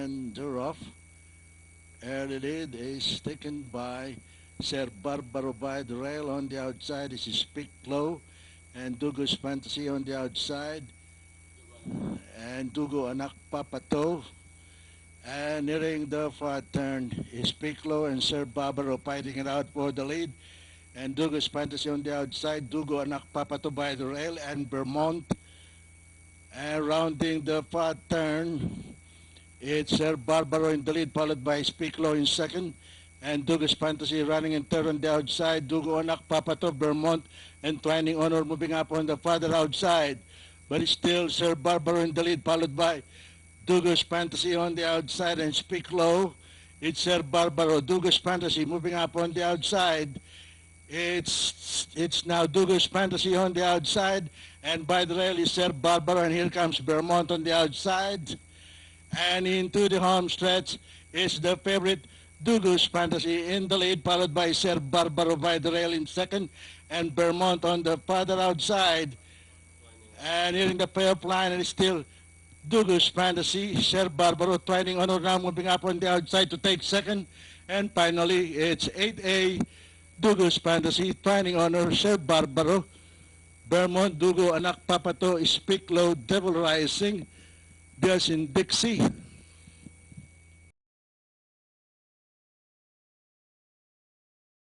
and Durov. Early lead is taken by Sir Barbaro Rail on the outside. This is Speak Low and Dugo's Fantasy on the outside. And Dugo Anak Papato. And nearing the far turn is Speak Low and Sir Barbaro fighting it out for the lead. And Dugo's Fantasy on the outside. Dugo Anak Papato by the rail and Vermont. And rounding the far turn, it's Sir Barbaro in the lead, followed by Speak Low in second. And Dugo's Fantasy running in third on the outside. Dugo Anak Papato, Vermont, and Twining Honor moving up on the farther outside. But it's still Sir Barbaro in the lead, followed by Dugo's Fantasy on the outside and Speak Low. It's Sir Barbaro, Dugo's Fantasy moving up on the outside. It's now Dugo's Fantasy on the outside, and by the rail is Sir Barbaro, and here comes Vermont on the outside. And into the home stretch is the favorite Dugo's Fantasy in the lead, followed by Sir Barbaro by the rail in second, and Vermont on the farther outside. And here in the playoff line, it is still Dugo's Fantasy, Sir Barbaro, Twining Honor now moving up on the outside to take second. And finally, it's 8A, Dugo's Fantasy, Twining Honor, Sir Barbaro, Vermont, Dugo, Anak Papato, Speak Low, Devil Rising, Bears in Dixie.